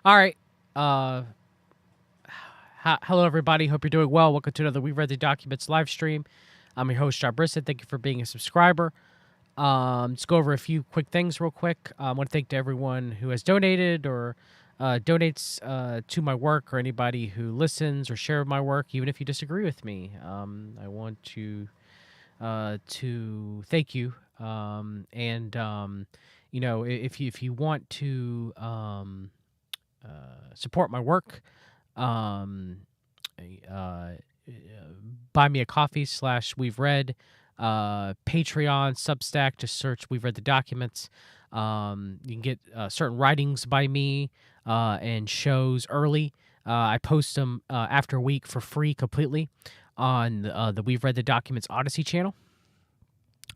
All right. Uh, Hello, everybody. Hope you're doing well. Welcome to another We've Read the Documents live stream. I'm your host, John Brisson. Thank you for being a subscriber. Let's go over a few quick things real quick. I want to thank to everyone who has donated or donates to my work, or anybody who listens or shares my work, even if you disagree with me. I want to thank you. If you want to support my work, um, uh, buy me a coffee / we've read, Patreon, Substack, just search we've read the documents. You can get certain writings by me and shows early. I post them after a week for free completely on the We've Read the Documents Odyssey channel,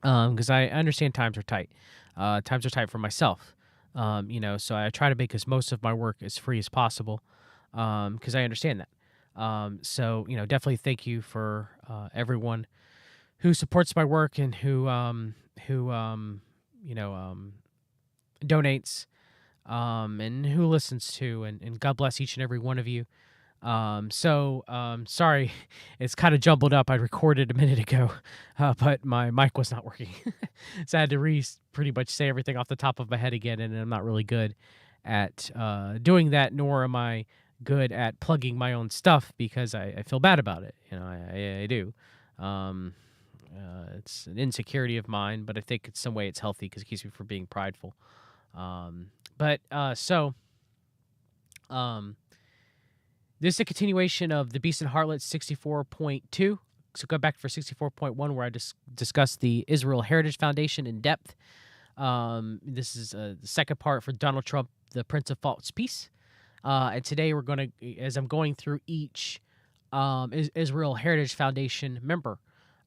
because I understand times are tight. Times are tight for myself. So I try to make as most of my work as free as possible, because I understand that. Definitely thank you for everyone who supports my work and who donates, and who listens to, and God bless each and every one of you. Sorry, it's kind of jumbled up. I recorded a minute ago, but my mic was not working, so I had to pretty much say everything off the top of my head again, and I'm not really good at doing that, nor am I good at plugging my own stuff because I feel bad about it. I do. It's an insecurity of mine, but I think in some way it's healthy because it keeps me from being prideful. Um, but so. This is a continuation of the Beast and Harlot 64.2. So go back for 64.1, where I discussed the Israel Heritage Foundation in depth. This is the second part for Donald Trump, the Prince of False Peace. And today we're going to, as I'm going through each Israel Heritage Foundation member,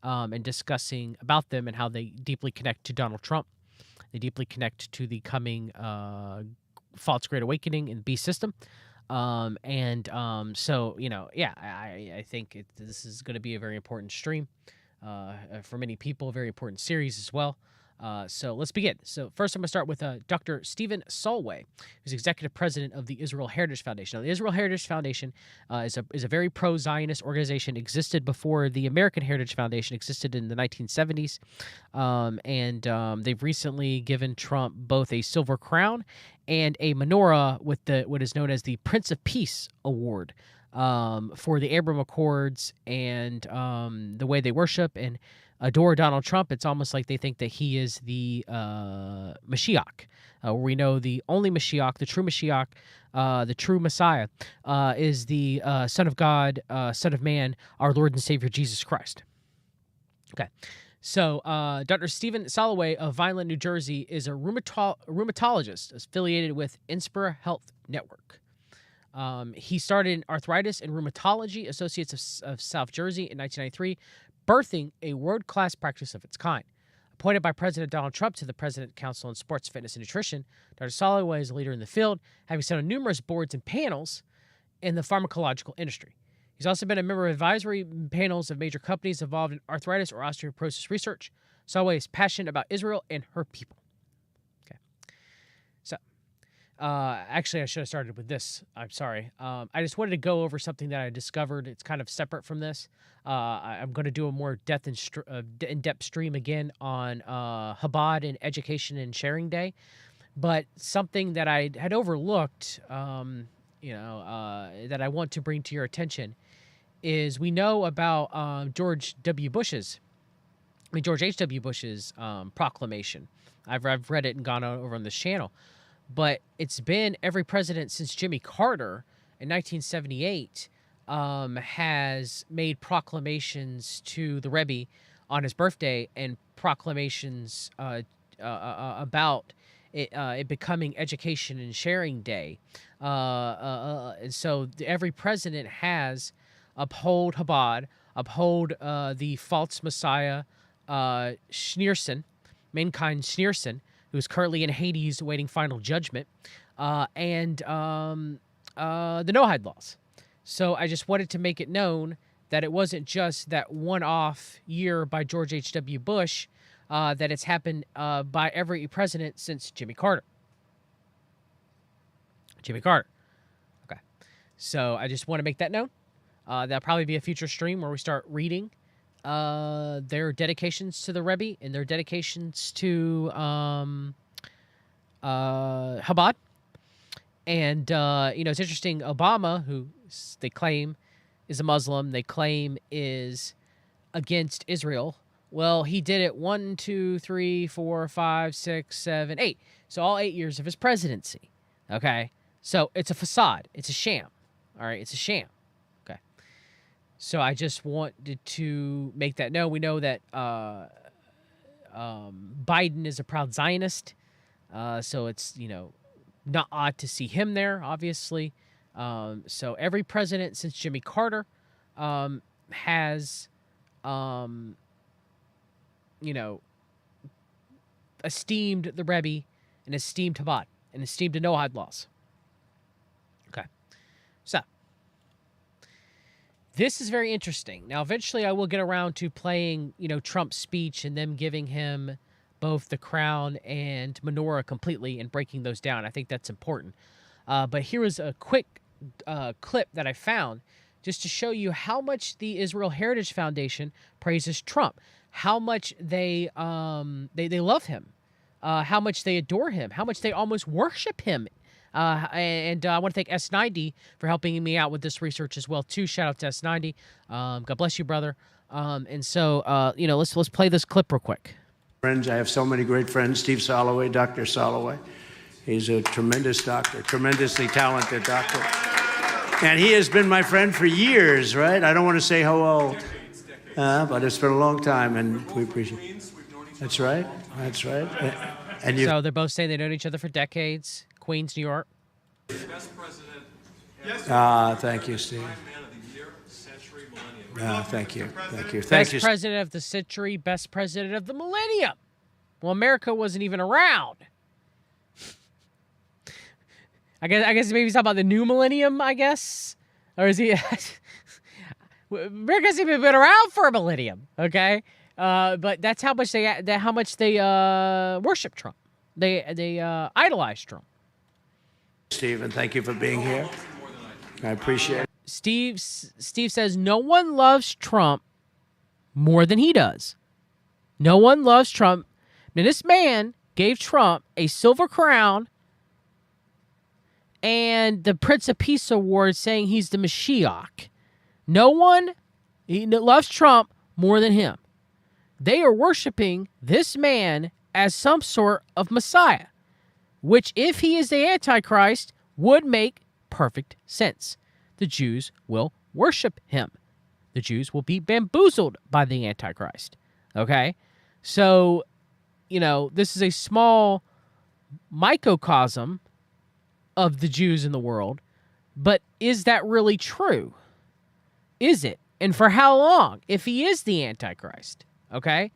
and discussing about them and how they deeply connect to Donald Trump. They deeply connect to the coming false Great Awakening in the beast system. I think this is going to be a very important stream for many people, a very important series as well. So let's begin. So first, I'm going to start with Dr. Stephen Solway, who's executive president of the Israel Heritage Foundation. Now, the Israel Heritage Foundation is a very pro-Zionist organization. Existed before the American Heritage Foundation existed in the 1970s, they've recently given Trump both a silver crown and a menorah with what is known as the Prince of Peace Award for the Abraham Accords and the way they worship and adore Donald Trump. It's almost like they think that he is the Mashiach. We know the only Mashiach, the true Mashiach, the true Messiah, is the Son of God, Son of Man, our Lord and Savior Jesus Christ. Okay. So, Dr. Stephen Soloway of Vineland, New Jersey, is a rheumatologist affiliated with Inspira Health Network. He started in Arthritis and Rheumatology Associates of South Jersey in 1993, birthing a world-class practice of its kind. Appointed by President Donald Trump to the President Council on Sports, Fitness, and Nutrition, Dr. Soloway is a leader in the field, having sat on numerous boards and panels in the pharmacological industry. He's also been a member of advisory panels of major companies involved in arthritis or osteoporosis research. Soloway is passionate about Israel and her people. Okay. So, actually, I should have started with this. I'm sorry. I just wanted to go over something that I discovered. It's kind of separate from this. I'm going to do a more in-depth stream again on Chabad and Education and Sharing Day. But something that I had overlooked, that I want to bring to your attention is we know about George H.W. Bush's proclamation. I've read it and gone over on this channel. But it's been every president since Jimmy Carter in 1978 has made proclamations to the Rebbe on his birthday and proclamations about it becoming Education and Sharing Day. And so every president has uphold Chabad, uphold the false Messiah, Schneerson, Mankind Schneerson, who is currently in Hades awaiting final judgment, and the Noahide laws. So I just wanted to make it known that it wasn't just that one-off year by George H.W. Bush, that it's happened by every president since Jimmy Carter. So I just want to make that known. That'll probably be a future stream where we start reading their dedications to the Rebbe and their dedications to Chabad. And, it's interesting. Obama, who they claim is a Muslim, they claim is against Israel. Well, he did it 1, 2, 3, 4, 5, 6, 7, 8. So all 8 years of his presidency. Okay? So it's a facade. It's a sham. All right? It's a sham. Okay? So I just wanted to make that known. We know that Biden is a proud Zionist. So it's, not odd to see him there, obviously. So every president since Jimmy Carter has, esteemed the Rebbe and esteemed Chabad and esteemed the Noahide laws. Okay. So this is very interesting. Now, eventually I will get around to playing, Trump's speech and them giving him both the crown and menorah completely and breaking those down. I think that's important. But here is a quick clip that I found just to show you how much the Israel Heritage Foundation praises Trump, how much they love him, how much they adore him, how much they almost worship him. And I want to thank S90 for helping me out with this research as well, too. Shout out to S90. God bless you, brother. And so, let's play this clip real quick. Friends, I have so many great friends. Steve Soloway, Dr. Soloway. He's a tremendous doctor, tremendously talented doctor. And he has been my friend for years, right? I don't want to say how old, but it's been a long time, and we appreciate it. That's right. That's right. And so they're both saying they've known each other for decades. Queens, New York. Best president. Thank you, Steve. Thank you. Thank you. Best president of the century, best president of the millennium. Well, America wasn't even around. I guess maybe he's talking about the new millennium, I guess. Or is he... America's even been around for a millennium, okay? But that's how much they worship Trump. They idolize Trump. Stephen, thank you for being here. I appreciate it. Steve says no one loves Trump more than he does. No one loves Trump. Now, this man gave Trump a silver crown and the Prince of Peace Award saying he's the Mashiach. No one loves Trump more than him. They are worshiping this man as some sort of Messiah, which, if he is the Antichrist, would make perfect sense. The Jews will worship him. The Jews will be bamboozled by the Antichrist. Okay? So, this is a small microcosm of the Jews in the world. But is that really true? Is it? And for how long, if he is the Antichrist? Okay?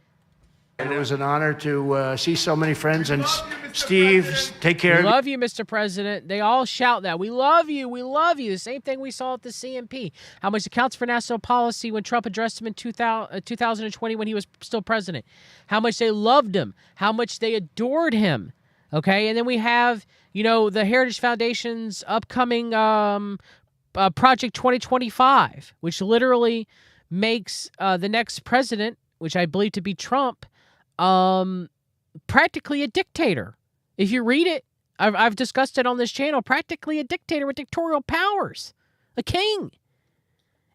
And it was an honor to see so many friends. And Steve, take care. We love you, Mr. President. They all shout that. We love you. We love you. The same thing we saw at the CMP. How much accounts for national policy when Trump addressed him in 2020 when he was still president. How much they loved him. How much they adored him. Okay? And then we have, the Heritage Foundation's upcoming Project 2025, which literally makes the next president, which I believe to be Trump, practically a dictator. If you read it, I've discussed it on this channel, practically a dictator with dictatorial powers, a king.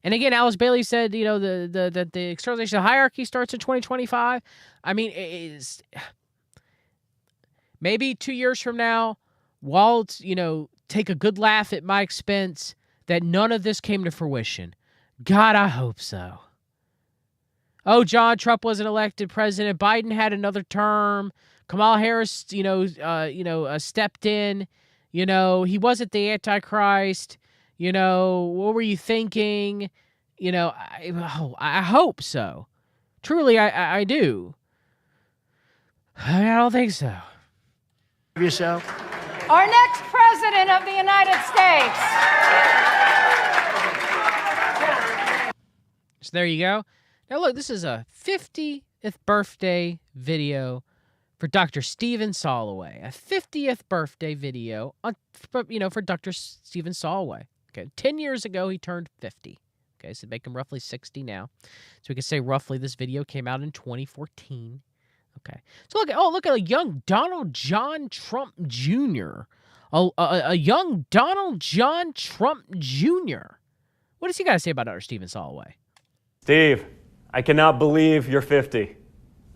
And again, Alice Bailey said, the externalization hierarchy starts in 2025. I mean, it is maybe 2 years from now, Walt, take a good laugh at my expense that none of this came to fruition. God, I hope so. Oh, John, Trump wasn't elected president. Biden had another term. Kamala Harris, stepped in. He wasn't the Antichrist. What were you thinking? I hope so. Truly, I do. I don't think so. Yourself. Our next president of the United States. So there you go. Now, look, this is a 50th birthday video for Dr. Stephen Soloway. A 50th birthday video for Dr. Stephen Soloway. Okay, 10 years ago, he turned 50. Okay, so make him roughly 60 now. So we can say roughly this video came out in 2014. Okay, so look at a young Donald John Trump Jr. A young Donald John Trump Jr. What does he got to say about Dr. Stephen Soloway? Steve, I cannot believe you're 50.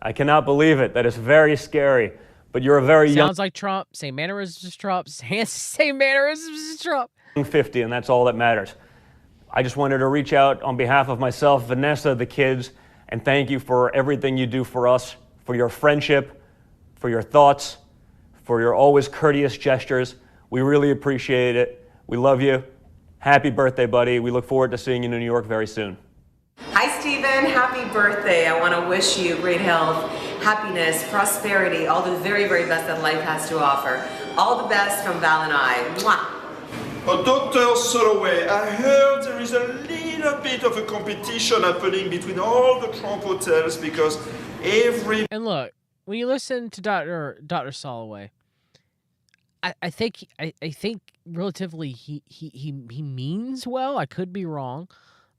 I cannot believe it. That is very scary. But you're a very Sounds like Trump. Same mannerisms as Trump. Same mannerisms as Trump. young 50, and that's all that matters. I just wanted to reach out on behalf of myself, Vanessa, the kids, and thank you for everything you do for us, for your friendship, for your thoughts, for your always courteous gestures. We really appreciate it. We love you. Happy birthday, buddy. We look forward to seeing you in New York very soon. Hi, Stephen. Happy birthday. I want to wish you great health, happiness, prosperity, all the very, very best that life has to offer. All the best from Val and I. Mwah. Oh, Dr. Soloway, I heard there is a little bit of a competition happening between all the Trump hotels because every... And look, when you listen to Dr. Soloway, I think relatively he means well. I could be wrong.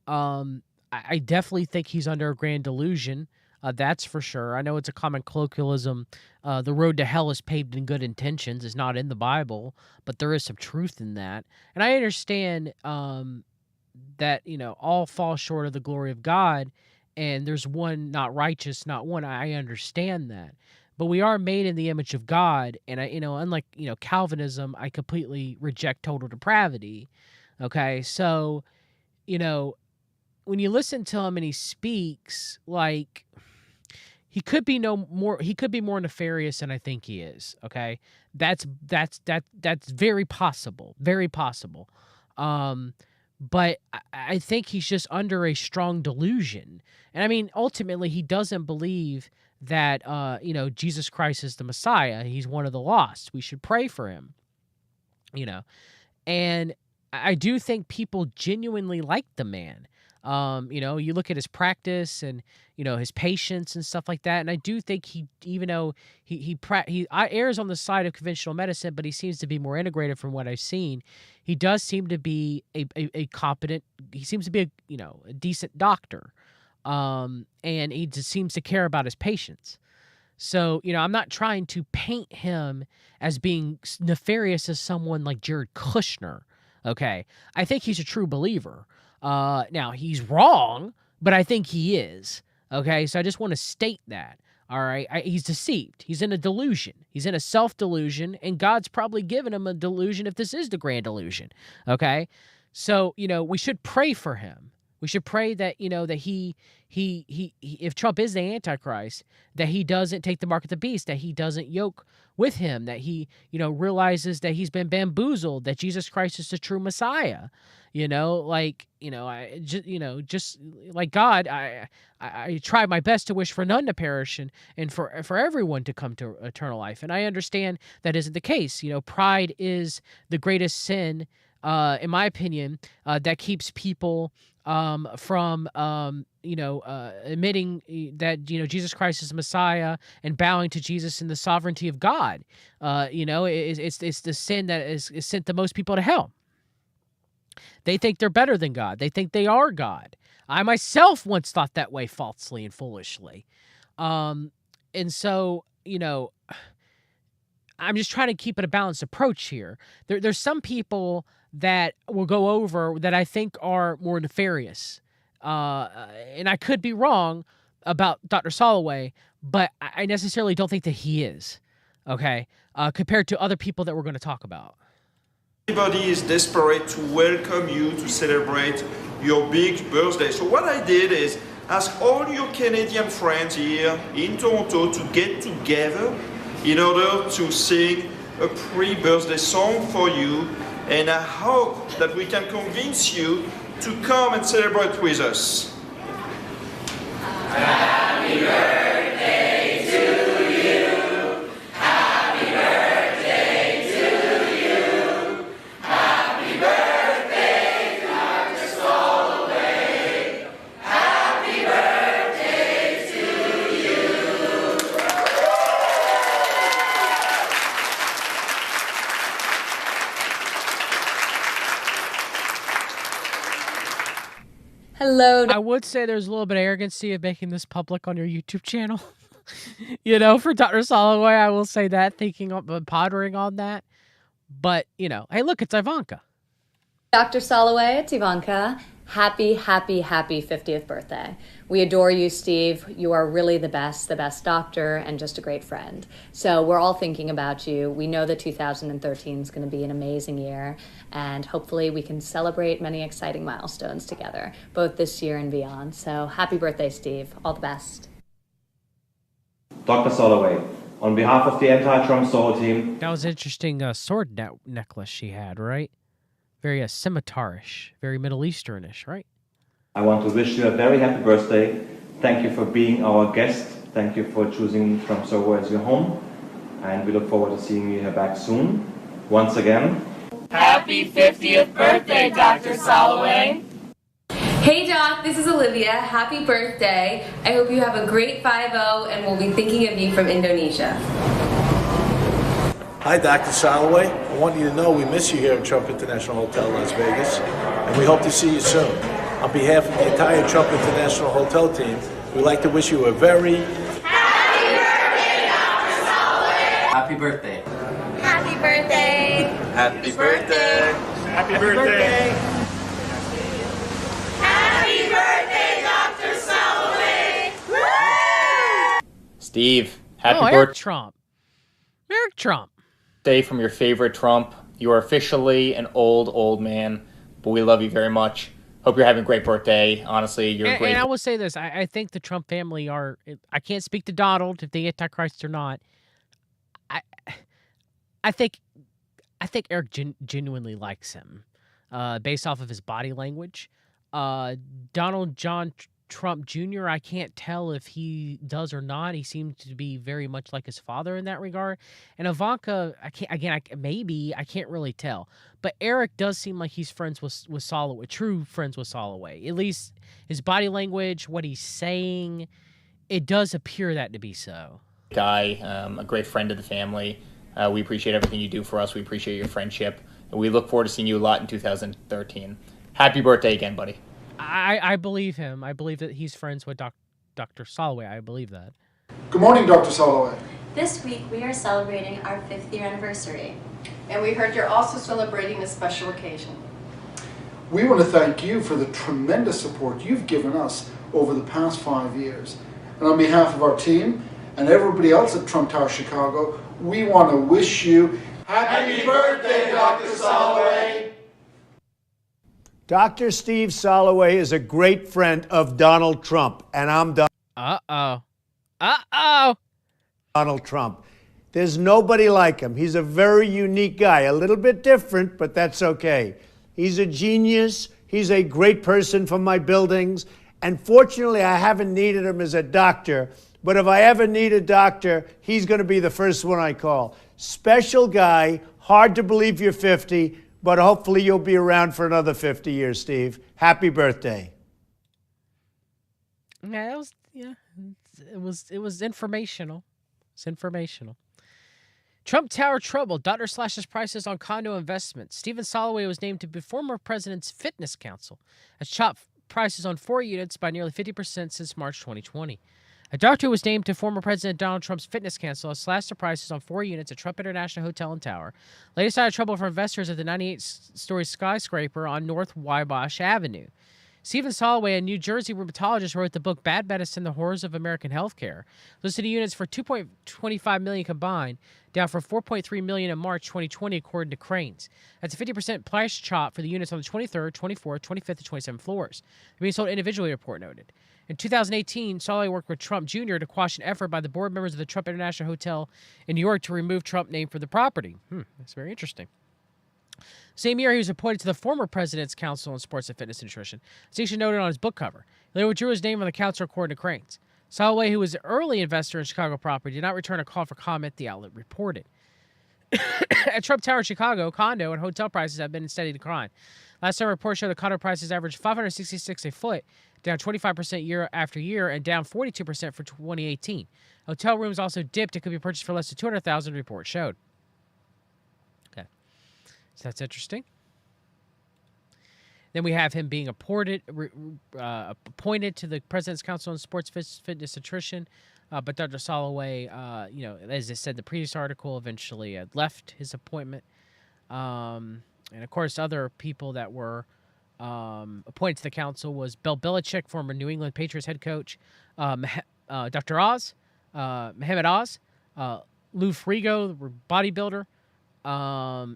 I definitely think he's under a grand delusion. That's for sure. I know it's a common colloquialism. The road to hell is paved in good intentions. It's not in the Bible, but there is some truth in that. And I understand that, all fall short of the glory of God, and there's one not righteous, not one. I understand that. But we are made in the image of God, and unlike, Calvinism, I completely reject total depravity. Okay? So, when you listen to him and he speaks, like, he could be more nefarious than I think he is. Okay, that's very possible, very possible. But I think he's just under a strong delusion, and I mean, ultimately, he doesn't believe that Jesus Christ is the Messiah. He's one of the lost. We should pray for him. And I do think people genuinely like the man. You look at his practice and, his patience and stuff like that. And I do think he, even though he errs on the side of conventional medicine, but he seems to be more integrated from what I've seen. He does seem to be a competent, he seems to be a decent doctor. And he just seems to care about his patients. So, I'm not trying to paint him as being nefarious as someone like Jared Kushner. Okay. I think he's a true believer. Now, he's wrong, but I think he is. Okay, so I just want to state that. All right, he's deceived. He's in a delusion. He's in a self-delusion, and God's probably given him a delusion if this is the grand delusion. Okay, so we should pray for him. We should pray that that he if Trump is the Antichrist, that he doesn't take the mark of the beast, that he doesn't yoke with him, that he realizes that he's been bamboozled, that Jesus Christ is the true Messiah. Just like God, I try my best to wish for none to perish and for everyone to come to eternal life. And I understand that isn't the case. Pride is the greatest sin, in my opinion, that keeps people from admitting that Jesus Christ is the Messiah and bowing to Jesus in the sovereignty of God. It's the sin that is sent the most people to hell. They think they're better than God. They think they are God. I myself once thought that way falsely and foolishly. And so, I'm just trying to keep it a balanced approach here. There's some people that will go over that I think are more nefarious. And I could be wrong about Dr. Soloway, but I necessarily don't think that he is, okay, compared to other people that we're going to talk about. Everybody is desperate to welcome you to celebrate your big birthday. So what I did is ask all your Canadian friends here in Toronto to get together in order to sing a pre-birthday song for you. And I hope that we can convince you to come and celebrate with us. Happy birthday to you. Happy birthday to you. Happy birthday, Dr. Soloway. Happy birthday to you. Hello. I would say there's a little bit of arrogancy of making this public on your YouTube channel. You know, for Dr. Soloway, I will say that, pondering on that. But, you know, hey, look, it's Ivanka. Dr. Soloway, it's Ivanka. Happy 50th birthday. We adore you, Steve. You are really the best doctor and just a great friend. So we're all thinking about you. We know that 2013 is going to be an amazing year, and hopefully we can celebrate many exciting milestones together, both this year and beyond. So happy birthday, Steve. All the best. Dr. Soloway, on behalf of the entire Trump Soul team. That was an interesting sword necklace she had, right? Very scimitarish, very Middle Easternish, right? I want to wish you a very happy birthday. Thank you for being our guest. Thank you for choosing Trump Soul as your home. And we look forward to seeing you here back soon. Once again, happy 50th birthday, Dr. Soloway. Hey Doc, this is Olivia. Happy birthday. I hope you have a great 5-0 and we'll be thinking of you from Indonesia. Hi, Dr. Soloway. I want you to know we miss you here at Trump International Hotel, Las Vegas, and we hope to see you soon. On behalf of the entire Trump International Hotel team, we'd like to wish you a very happy birthday, Dr. Soloway. Happy birthday. Happy birthday. happy birthday. Happy birthday. Happy birthday, Dr. Soloway. Steve, happy Eric birthday. Trump. Eric Trump. Day from your favorite Trump. You are officially an old man, but we love you very much. Hope you're having a great birthday. Honestly, you're great. And I will say this. I think the Trump family are... I can't speak to Donald if they Antichrist or not. I think Eric genuinely likes him based off of his body language. Donald John Trump Jr., I can't tell if he does or not. He seems to be very much like his father in that regard. And Ivanka, I can't really tell. But Eric does seem like he's friends with Soloway, true friends with Soloway. At least his body language, what he's saying, it does appear that to be so. Guy, a great friend of the family. We appreciate everything you do for us. We appreciate your friendship. And we look forward to seeing you a lot in 2013. Happy birthday again, buddy. I believe him. I believe that he's friends with Dr. Soloway. I believe that. Good morning, Dr. Soloway. This week we are celebrating our 5th year anniversary. And we heard you're also celebrating a special occasion. We want to thank you for the tremendous support you've given us over the past 5 years. And on behalf of our team and everybody else at Trump Tower Chicago, we want to wish you happy birthday, Dr. Soloway. Dr. Steve Soloway is a great friend of Donald Trump, and I'm Donald Trump. There's nobody like him. He's a very unique guy, a little bit different, but that's okay. He's a genius. He's a great person for my buildings. And fortunately, I haven't needed him as a doctor, but if I ever need a doctor, he's going to be the first one I call. Special guy, hard to believe you're 50, but hopefully you'll be around for another 50 years, Steve. Happy birthday. Yeah, it was informational. It's informational. Trump Tower trouble. Daughter slashes prices on condo investments. Stephen Soloway was named to be former president's fitness council, has chopped prices on 4 units by nearly 50% since March 2020. A doctor who was named to former President Donald Trump's fitness council has slashed the prices on 4 units at Trump International Hotel and Tower. Latest out of trouble for investors at the 98-story skyscraper on North Wabash Avenue. Stephen Soloway, a New Jersey rheumatologist, wrote the book Bad Medicine: The Horrors of American Healthcare. Listed units for $2.25 million combined, down from $4.3 million in March 2020, according to Cranes. That's a 50% price chop for the units on the 23rd, 24th, 25th, and 27th floors. They're being sold individually, report noted. In 2018, Soloway worked with Trump Jr. to quash an effort by the board members of the Trump International Hotel in New York to remove Trump name from the property. That's very interesting. Same year, he was appointed to the former President's Council on Sports and Fitness and Nutrition. Station noted on his book cover. He withdrew his name on the council, according to Cranes. Soloway, who was an early investor in Chicago property, did not return a call for comment, the outlet reported. At Trump Tower Chicago, condo and hotel prices have been in steady decline. Last time reports show the condo prices averaged $566 a foot, down 25% year after year, and down 42% for 2018. Hotel rooms also dipped and could be purchased for less than $200,000, the report showed. Okay. So that's interesting. Then we have him being appointed to the President's Council on Sports Fitness Nutrition. But Dr. Soloway, as I said in the previous article, eventually left his appointment. And of course, other people that were appointed to the council was Bill Belichick, former New England Patriots head coach, Dr. Oz, Muhammad Oz, Lou Frigo, the bodybuilder,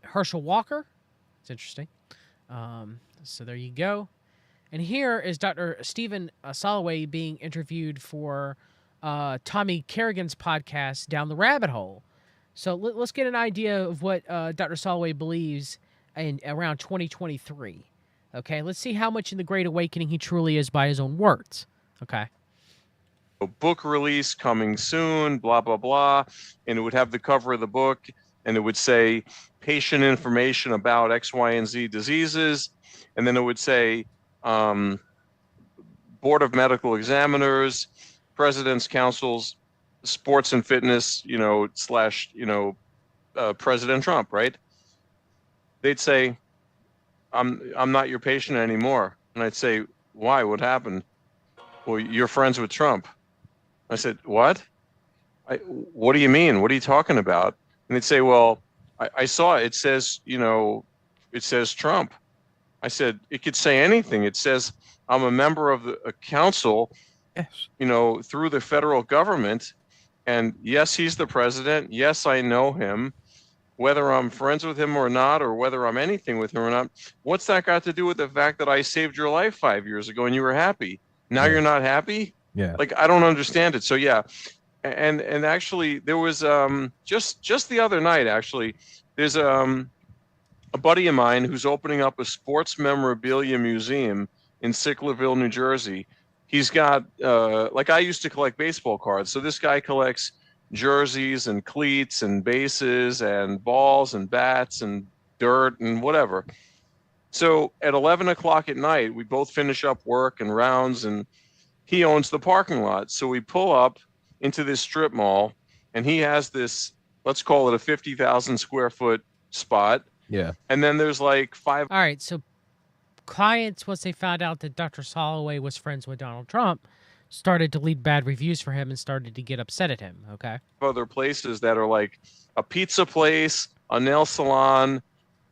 Herschel Walker. It's interesting. So there you go. And here is Dr. Stephen Soloway being interviewed for Tommy Kerrigan's podcast, Down the Rabbit Hole. So let's get an idea of what Dr. Soloway believes in around 2023. Okay, let's see how much in the Great Awakening he truly is by his own words. Okay. Book release coming soon, blah, blah, blah. And it would have the cover of the book, and it would say patient information about X, Y, and Z diseases. And then it would say Board of Medical Examiners, President's Councils, Sports and Fitness, / President Trump, right? They'd say, I'm not your patient anymore. And I'd say, why? What happened? Well, you're friends with Trump. I said, what? What do you mean? What are you talking about? And they'd say, well, I saw it says, it says Trump. I said, it could say anything. It says I'm a member of the council, yes, through the federal government. And yes, he's the president. Yes, I know him. Whether I'm friends with him or not, or whether I'm anything with him or not, what's that got to do with the fact that I saved your life 5 years ago and you were happy? Now you're not happy? Yeah. Like, I don't understand it. So yeah. And actually there was just the other night, actually, there's a buddy of mine who's opening up a sports memorabilia museum in Sicklerville, New Jersey. He's got like I used to collect baseball cards. So this guy collects jerseys and cleats and bases and balls and bats and dirt and whatever. So at 11 o'clock at night, we both finish up work and rounds, and he owns the parking lot. So we pull up into this strip mall, and he has this, let's call it a 50,000 square foot spot. Yeah. And then there's like 5. All right. So clients, once they found out that Dr. Soloway was friends with Donald Trump, started to leave bad reviews for him and started to get upset at him. Okay. Other places that are like a pizza place, a nail salon,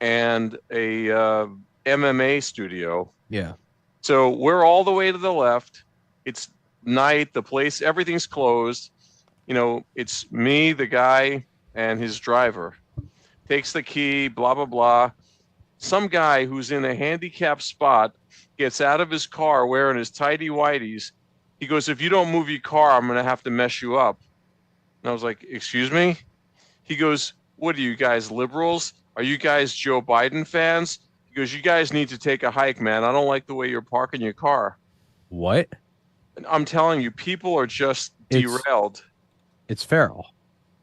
and a MMA studio. Yeah. So we're all the way to the left. It's night. The place, everything's closed. It's me, the guy, and his driver. Takes the key, blah, blah, blah. Some guy who's in a handicapped spot gets out of his car wearing his tighty-whities. He goes, if you don't move your car, I'm going to have to mess you up. And I was like, excuse me? He goes, what are you guys, liberals? Are you guys Joe Biden fans? He goes, you guys need to take a hike, man. I don't like the way you're parking your car. What? And I'm telling you, people are just derailed. It's feral.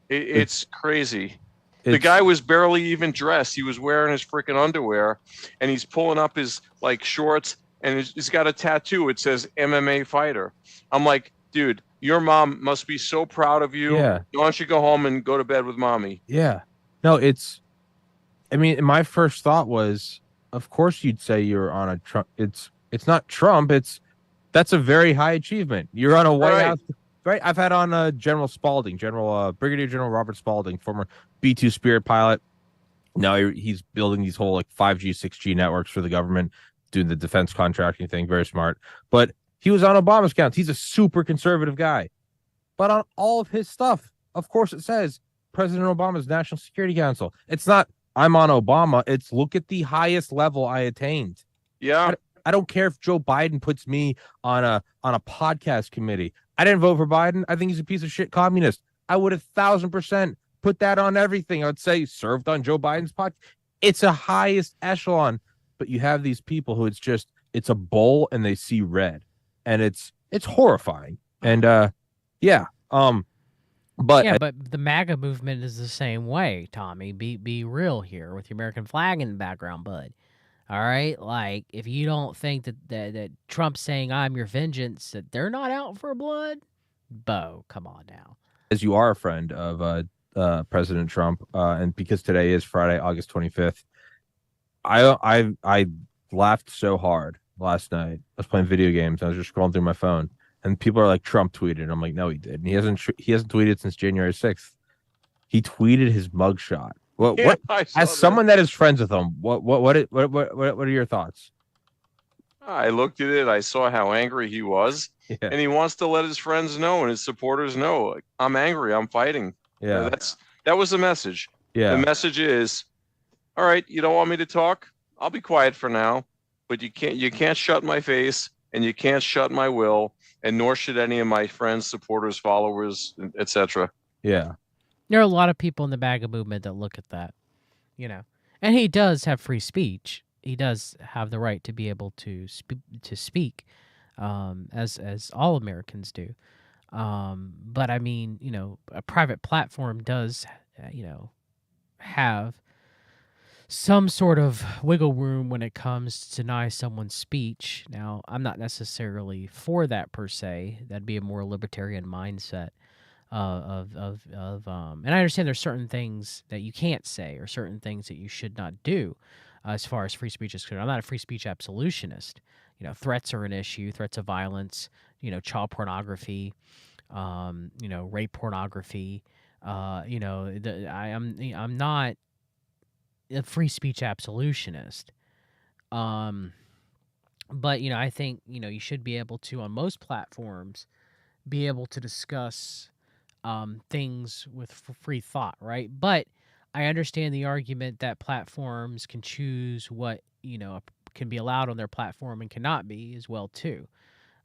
It's crazy. The guy was barely even dressed. He was wearing his freaking underwear, and he's pulling up his shorts, and he's got a tattoo. It says MMA fighter. I'm like, dude, your mom must be so proud of you. Yeah. Why don't you go home and go to bed with mommy? Yeah. No, my first thought was, of course you'd say you're on a Trump. It's not Trump. That's a very high achievement. You're on a White House. Right. I've had on General Spalding, Brigadier General Robert Spalding, former B-2 Spirit pilot. Now he's building these whole 5G, 6G networks for the government, doing the defense contracting thing. Very smart. But he was on Obama's accounts. He's a super conservative guy. But on all of his stuff, of course, it says President Obama's National Security Council. It's not I'm on Obama. It's look at the highest level I attained. Yeah. I don't care if Joe Biden puts me on a podcast committee. I didn't vote for Biden. I think he's a piece of shit communist. I would 1,000% put that on everything. I would say served on Joe Biden's podcast. It's a highest echelon, but you have these people who it's a bowl and they see red, and it's horrifying. And but the MAGA movement is the same way, Tommy. Be real here with your American flag in the background, bud. All right, like if you don't think that Trump's saying I'm your vengeance, that they're not out for blood, Bo, come on now. As you are a friend of President Trump, and because today is Friday, August 25th, I laughed so hard last night. I was playing video games. I was just scrolling through my phone, and people are like, Trump tweeted. I'm like, no, he didn't. He hasn't tweeted since January 6th. He tweeted his mugshot. What? As someone that is friends with him, what are your thoughts? I looked at it. I saw how angry he was, and he wants to let his friends know and his supporters know, like, I'm angry. I'm fighting. Yeah, that was the message. Yeah, the message is, all right, you don't want me to talk? I'll be quiet for now, but you can't shut my face, and you can't shut my will, and nor should any of my friends, supporters, followers, etc. Yeah. There are a lot of people in the MAGA movement that look at that, and he does have free speech. He does have the right to be able to speak, as all Americans do. But I mean, a private platform does, have some sort of wiggle room when it comes to deny someone's speech. Now, I'm not necessarily for that per se. That'd be a more libertarian mindset. And I understand there's certain things that you can't say or certain things that you should not do as far as free speech is concerned. I'm not a free speech absolutionist. Threats are an issue, threats of violence, child pornography, rape pornography. I'm not a free speech absolutionist. But I think you should be able to, on most platforms, be able to discuss things with free thought, right? But I understand the argument that platforms can choose what can be allowed on their platform and cannot be as well too.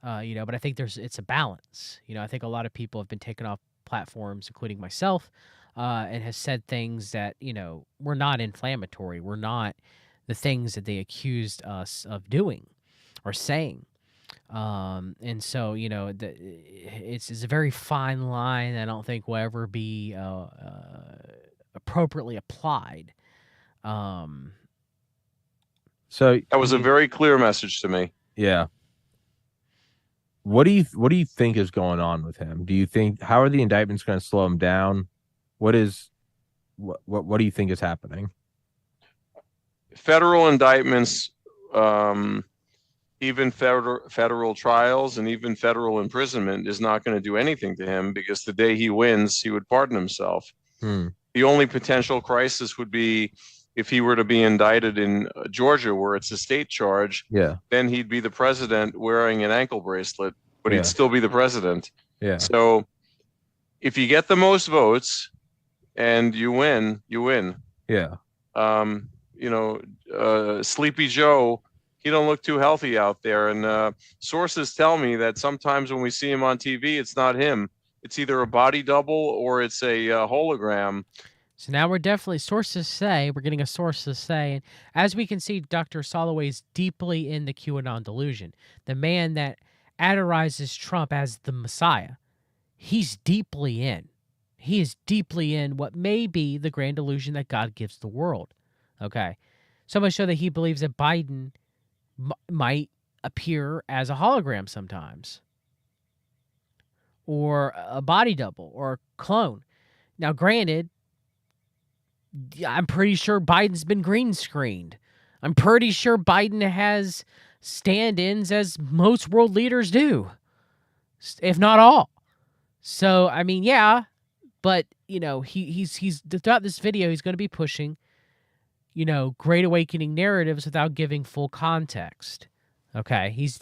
But I think it's a balance. I think a lot of people have been taken off platforms, including myself, and has said things that were not inflammatory, were not the things that they accused us of doing or saying. And so, it's a very fine line that I don't think will ever be appropriately applied. So that was a very clear message to me. Yeah. What do you think is going on with him? Do you think, how are the indictments going to slow him down? What do you think is happening? Federal indictments, even federal trials and even federal imprisonment is not going to do anything to him, because the day he wins, he would pardon himself. The only potential crisis would be if he were to be indicted in Georgia, where it's a state charge. Then he'd be the president wearing an ankle bracelet, but he'd still be the president. So if you get the most votes and you win, you win. Sleepy Joe, he don't look too healthy out there. And sources tell me that sometimes when we see him on TV, it's not him. It's either a body double or it's a hologram. So now we're definitely, we're getting a sources say, and as we can see, Dr. Soloway is deeply in the QAnon delusion. The man that adorizes Trump as the Messiah, he's deeply in. He is deeply in what may be the grand illusion that God gives the world. Okay. So much so that he believes that Biden might appear as a hologram sometimes, or a body double, or a clone. Now, granted, I'm pretty sure Biden's been green screened. I'm pretty sure Biden has stand-ins, as most world leaders do, if not all. So, I mean, yeah, but he's throughout this video, he's going to be pushing, Great Awakening narratives without giving full context. Okay, he's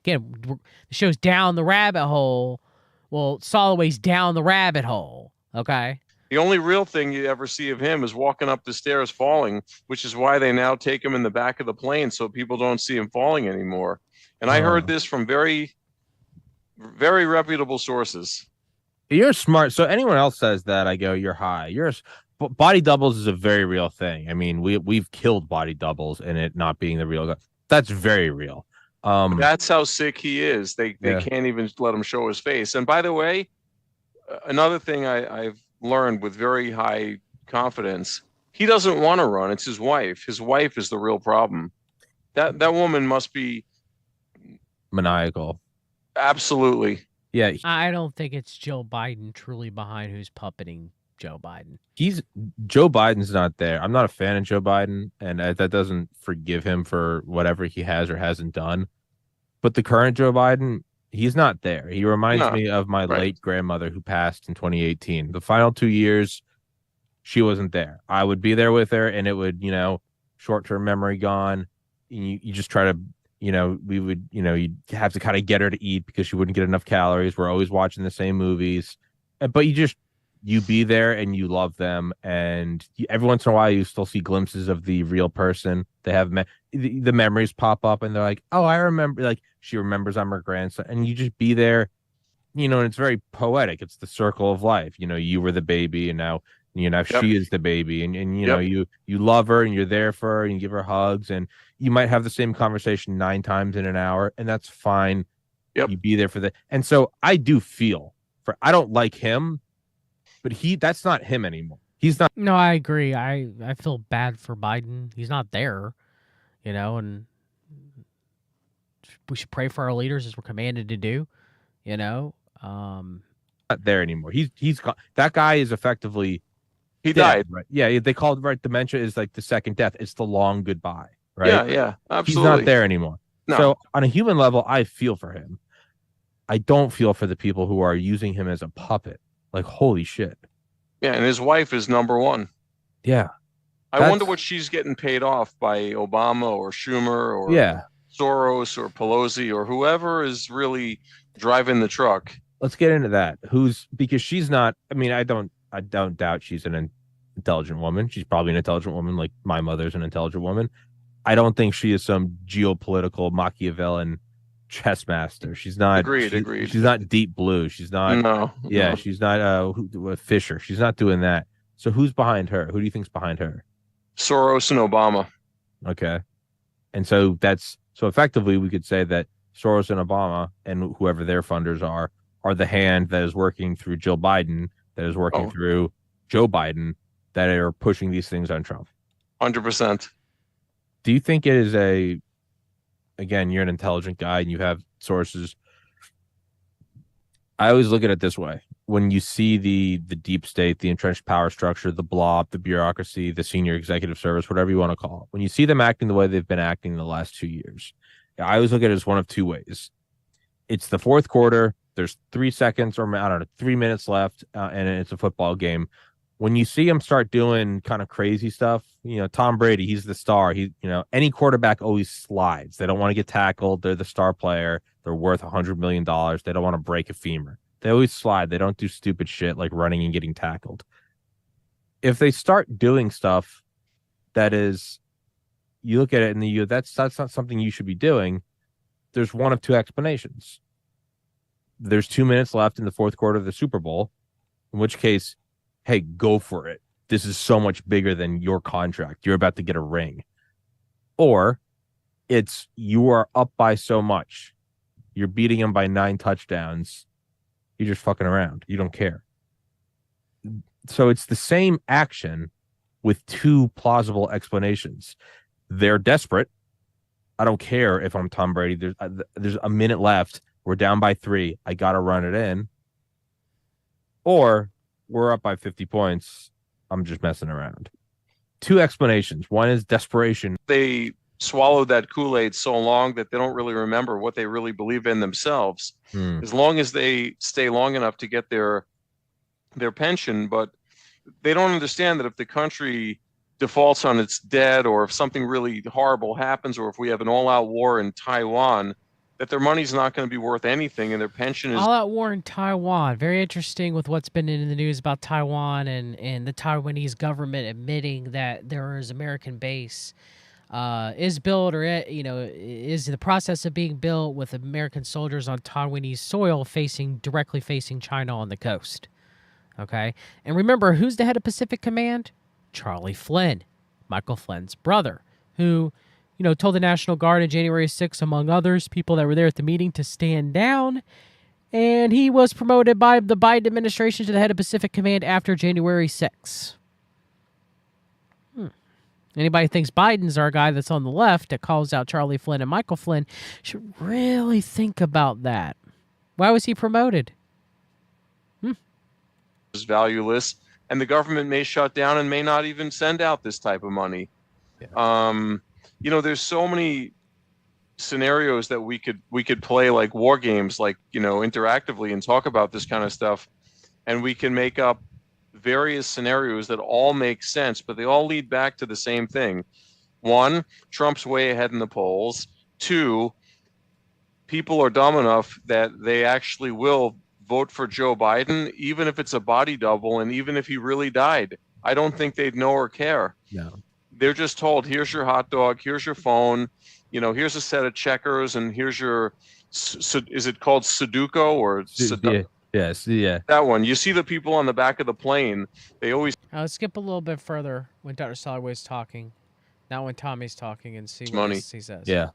again, the show's down the rabbit hole. Well, Soloway's down the rabbit hole. Okay. The only real thing you ever see of him is walking up the stairs falling, which is why they now take him in the back of the plane so people don't see him falling anymore. And I heard this from very, very reputable sources. You're smart. So anyone else says that, I go, you're high. Body doubles is a very real thing. I mean, we've killed body doubles and it not being the real guy. That's very real. That's how sick he is. They can't even let him show his face. And by the way, another thing I've learned with very high confidence, he doesn't want to run. It's his wife. His wife is the real problem. That woman must be maniacal. Absolutely. Yeah. I don't think it's Joe Biden truly behind who's puppeting Joe Biden. Joe Biden's not there. I'm not a fan of Joe Biden, and that doesn't forgive him for whatever he has or hasn't done. But the current Joe Biden, he's not there. He reminds me of my late grandmother who passed in 2018. The final 2 years, she wasn't there. I would be there with her, and it would, short-term memory gone. You just try to, we would, you'd have to kind of get her to eat because she wouldn't get enough calories. We're always watching the same movies. But you be there and you love them. And every once in a while, you still see glimpses of the real person. They have the memories pop up and they're like, oh, I remember, like she remembers I'm her grandson. And you just be there, and it's very poetic. It's the circle of life. You were the baby and now, she is the baby and you love her and you're there for her and you give her hugs and you might have the same conversation 9 times in an hour and that's fine. You be there for that. And so I do feel I don't like him, but that's not him anymore. He's not. No, I agree. I feel bad for Biden. He's not there, and we should pray for our leaders as we're commanded to do, not there anymore. He's gone. That guy is effectively he dead, died. Right? Yeah, they call it dementia is like the second death. It's the long goodbye, right? Yeah, absolutely. He's not there anymore. No. So on a human level, I feel for him. I don't feel for the people who are using him as a puppet. Like, holy shit. Yeah, and his wife is number one. Yeah. I wonder what she's getting paid off by Obama or Schumer or Soros or Pelosi or whoever is really driving the truck. Let's get into that. Because she's not, I don't doubt she's an intelligent woman. She's probably an intelligent woman, like my mother's an intelligent woman. I don't think she is some geopolitical Machiavellian chess master. She's not. Agreed. She's not Deep Blue. She's not. No. She's not Fisher. She's not doing that. So who's behind her? Who do you think's behind her? Soros and Obama. Okay, and so effectively we could say that Soros and Obama and whoever their funders are the hand that is working through Jill Biden, that is working through Joe Biden, that are pushing these things on Trump. 100%. Do you think it is again, you're an intelligent guy and you have sources. I always look at it this way. When you see the deep state, the entrenched power structure, the blob, the bureaucracy, the senior executive service, whatever you want to call it, when you see them acting the way they've been acting the last 2 years, I always look at it as one of two ways. It's the fourth quarter. There's 3 seconds or 3 minutes left, and it's a football game. When you see him start doing kind of crazy stuff, Tom Brady, he's the star. Any quarterback always slides. They don't want to get tackled. They're the star player. They're worth $100 million. They don't want to break a femur. They always slide. They don't do stupid shit like running and getting tackled. If they start doing stuff that is, you look at it and that's not something you should be doing. There's one of two explanations. There's 2 minutes left in the fourth quarter of the Super Bowl, in which case, hey, go for it. This is so much bigger than your contract. You're about to get a ring. Or it's you are up by so much. You're beating them by 9 touchdowns. You're just fucking around. You don't care. So it's the same action with 2 plausible explanations. They're desperate. I don't care if I'm Tom Brady. There's a minute left. We're down by 3. I got to run it in. Or we're up by 50 points. I'm just messing around. 2 explanations. One is desperation. They swallowed that Kool-Aid so long that they don't really remember what they really believe in themselves. As long as they stay long enough to get their pension, but they don't understand that if the country defaults on its debt or if something really horrible happens or if we have an all-out war in Taiwan, that their money's not going to be worth anything and their pension is... All-out war in Taiwan. Very interesting with what's been in the news about Taiwan and the Taiwanese government admitting that there is American base is built or, is in the process of being built with American soldiers on Taiwanese soil directly facing China on the coast. Okay? And remember, who's the head of Pacific Command? Charlie Flynn, Michael Flynn's brother, who... told the National Guard on January 6th, among others, people that were there at the meeting, to stand down. And he was promoted by the Biden administration to the head of Pacific Command after January 6th. Anybody who thinks Biden's our guy that's on the left that calls out Charlie Flynn and Michael Flynn should really think about that. Why was he promoted? Is valueless. and the government may shut down and may not even send out this type of money. There's so many scenarios that we could play, like war games, like, interactively, and talk about this kind of stuff, and we can make up various scenarios that all make sense, but they all lead back to the same thing. One, Trump's way ahead in the polls. Two, people are dumb enough that they actually will vote for Joe Biden, even if it's a body double and even if he really died. I don't think they'd know or care. No. They're just told, here's your hot dog, here's your phone, here's a set of checkers, and here's your, is it called Sudoku or Sudoku? Yes, yeah. That one. You see the people on the back of the plane, they always... Let's skip a little bit further when Dr. Soloway's talking, not when Tommy's talking, and see what money. he says. Yeah.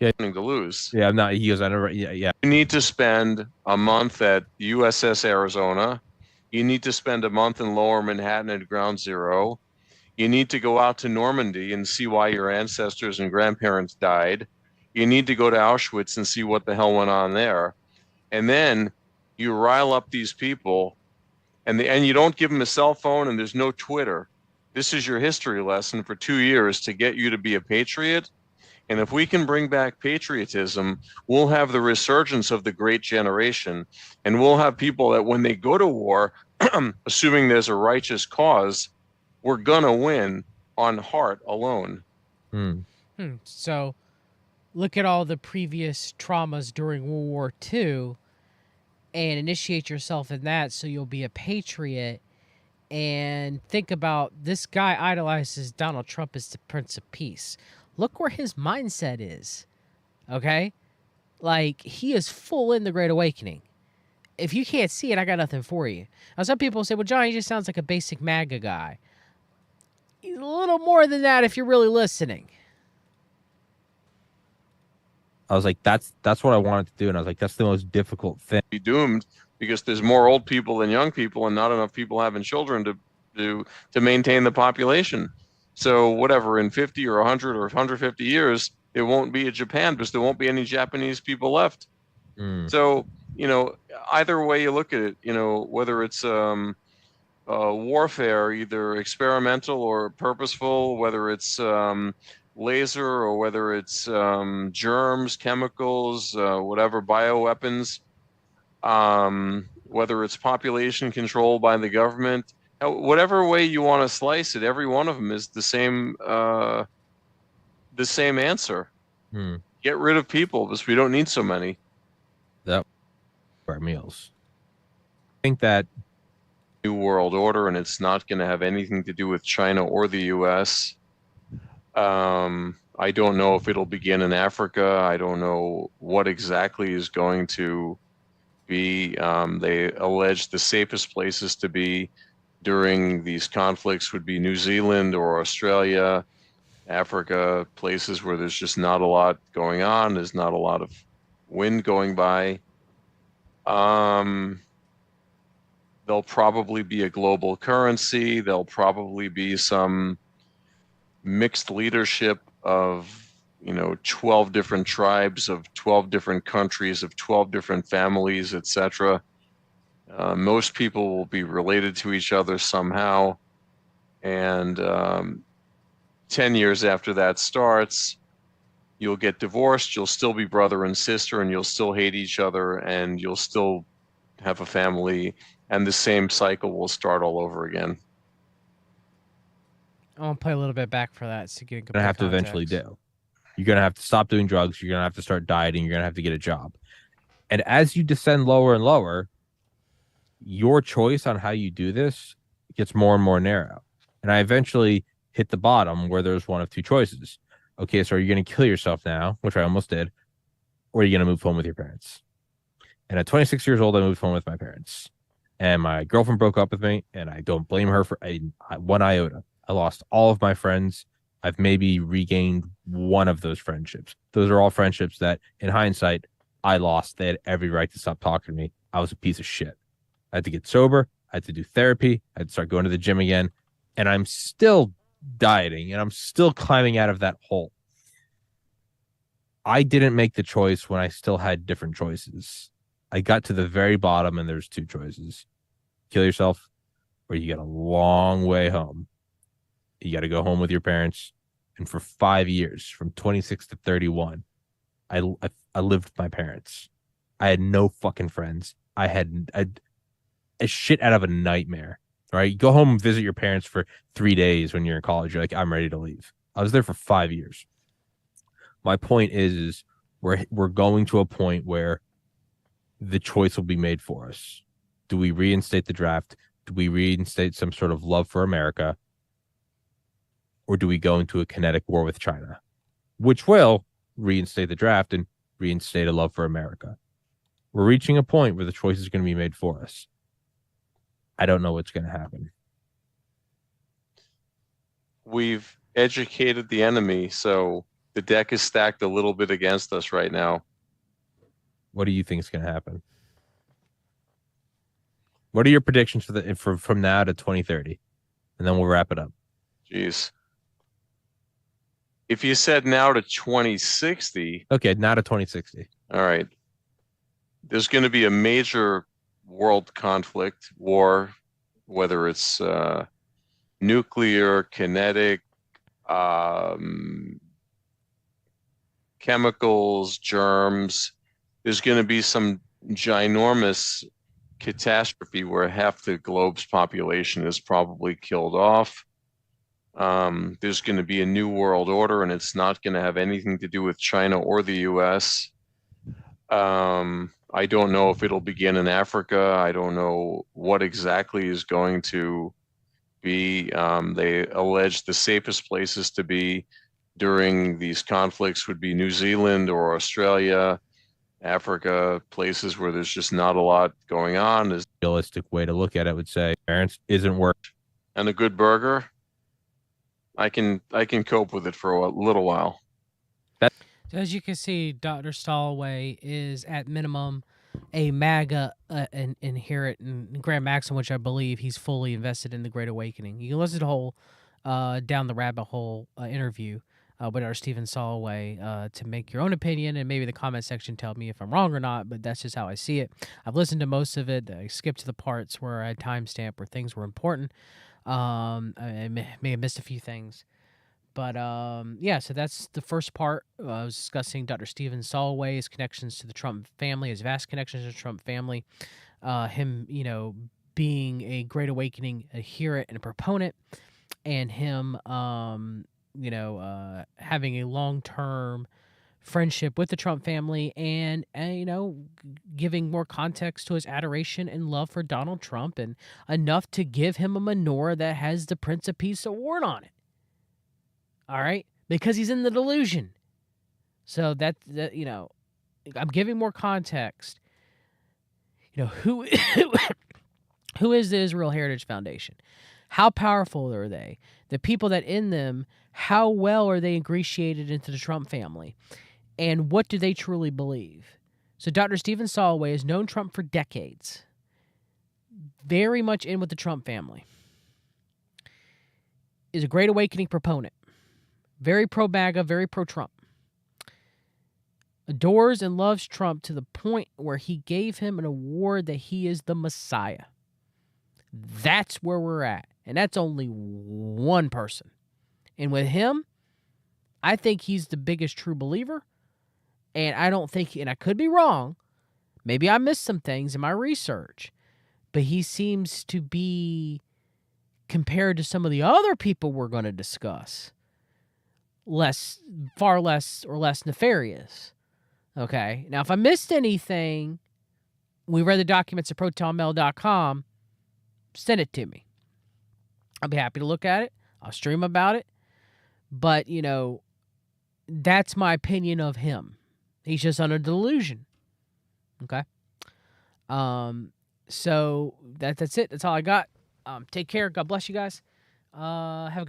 To lose. Yeah, I'm not. He goes, I never. Yeah. You need to spend a month at USS Arizona. You need to spend a month in Lower Manhattan at Ground Zero. You need to go out to Normandy and see why your ancestors and grandparents died. You need to go to Auschwitz and see what the hell went on there. And then you rile up these people, and you don't give them a cell phone, and there's no Twitter. This is your history lesson for 2 years to get you to be a patriot. And if we can bring back patriotism, we'll have the resurgence of the great generation. And we'll have people that when they go to war, assuming there's a righteous cause, we're going to win on heart alone. So look at all the previous traumas during World War II and initiate yourself in that so you'll be a patriot. And think about, this guy idolizes Donald Trump as the Prince of Peace. Look where his mindset is, okay? Like, he is full in the Great Awakening. If you can't see it, I got nothing for you. Now, some people say, well, John, he just sounds like a basic MAGA guy. He's a little more than that if you're really listening. I was like, that's what I wanted to do, and I was like, that's the most difficult thing. Be doomed because there's more old people than young people, and not enough people having children to maintain the population. So whatever, in 50 or 100 or 150 years, it won't be a Japan because there won't be any Japanese people left. So, either way you look at it, whether it's warfare, either experimental or purposeful, whether it's laser or whether it's germs, chemicals, whatever, bioweapons, whether it's population control by the government, whatever way you want to slice it, every one of them is the same answer. Get rid of people because we don't need so many. That our meals. I think that New World Order, and it's not going to have anything to do with China or the U.S. I don't know if it'll begin in Africa. I don't know what exactly is going to be. They allege the safest places to be during these conflicts would be New Zealand or Australia, Africa, places where there's just not a lot going on. There's not a lot of wind going by. There'll probably be a global currency. There'll probably be some mixed leadership of 12 different tribes, of 12 different countries, of 12 different families, etc. Most people will be related to each other somehow. And 10 years after that starts, you'll get divorced, you'll still be brother and sister, and you'll still hate each other, and you'll still have a family, and the same cycle will start all over again. I want to play a little bit back for that. So you're going to have to eventually do. You're going to have to stop doing drugs. You're going to have to start dieting. You're going to have to get a job. And as you descend lower and lower, your choice on how you do this gets more and more narrow. And I eventually hit the bottom where there's one of two choices. Okay, so are you going to kill yourself now, which I almost did, or are you going to move home with your parents? And at 26 years old, I moved home with my parents. And my girlfriend broke up with me, and I don't blame her for one iota. I lost all of my friends. I've maybe regained one of those friendships. Those are all friendships that, in hindsight, I lost. They had every right to stop talking to me. I was a piece of shit. I had to get sober. I had to do therapy. I had to start going to the gym again. And I'm still dieting, and I'm still climbing out of that hole. I didn't make the choice when I still had different choices. I got to the very bottom, and there's two choices. Kill yourself or you got a long way home. You got to go home with your parents. And for 5 years, from 26 to 31, I lived with my parents. I had no fucking friends. I had a shit out of a nightmare. Right? You go home and visit your parents for 3 days when you're in college. You're like, I'm ready to leave. I was there for 5 years. My point is we're going to a point where the choice will be made for us. Do we reinstate the draft? Do we reinstate some sort of love for America? Or do we go into a kinetic war with China, which will reinstate the draft and reinstate a love for America? We're reaching a point where the choice is going to be made for us. I don't know what's going to happen. We've educated the enemy, so the deck is stacked a little bit against us right now. What do you think is going to happen? What are your predictions for from now to 2030? And then we'll wrap it up. Jeez. If you said now to 2060. Okay, now to 2060. All right. There's going to be a major world conflict, war, whether it's nuclear, kinetic, chemicals, germs. There's going to be some ginormous catastrophe where half the globe's population is probably killed off. There's going to be a new world order, and it's not going to have anything to do with China or the U.S. I don't know if it'll begin in Africa. I don't know what exactly is going to be. They allege the safest places to be during these conflicts would be New Zealand or Australia, Africa, places where there's just not a lot going on. Is realistic way to look at it would say parents isn't work. And a good burger, I can cope with it for a little while. So as you can see, Dr. Stalloway is at minimum a MAGA inherent in Graham Maxim, which I believe he's fully invested in the Great Awakening. You can listen to the whole down the rabbit hole interview with our Stephen Soloway to make your own opinion, and maybe the comment section tell me if I'm wrong or not, but that's just how I see it. I've listened to most of it. I skipped to the parts where I timestamp where things were important. I may have missed a few things. But yeah, so that's the first part. I was discussing Dr. Stephen Soloway, his connections to the Trump family, his vast connections to the Trump family, him, being a Great Awakening adherent and a proponent, and him, having a long-term friendship with the Trump family, and giving more context to his adoration and love for Donald Trump, and enough to give him a menorah that has the Prince of Peace award on it. All right, because he's in the delusion. So that I'm giving more context. Who is the Israel Heritage Foundation? How powerful are they? The people that in them, how well are they ingratiated into the Trump family? And what do they truly believe? So Dr. Stephen Soloway has known Trump for decades. Very much in with the Trump family. Is a Great Awakening proponent. Very pro-MAGA, very pro-Trump. Adores and loves Trump to the point where he gave him an award that he is the Messiah. That's where we're at. And that's only one person. And with him, I think he's the biggest true believer. And I don't think, and I could be wrong, maybe I missed some things in my research, but he seems to be, compared to some of the other people we're going to discuss, far less nefarious. Okay. Now, if I missed anything, we read the documents at protonmail.com. Send it to me. I'll be happy to look at it. I'll stream about it. But, that's my opinion of him. He's just under delusion. Okay. So that's it. That's all I got. Take care. God bless you guys. Have a good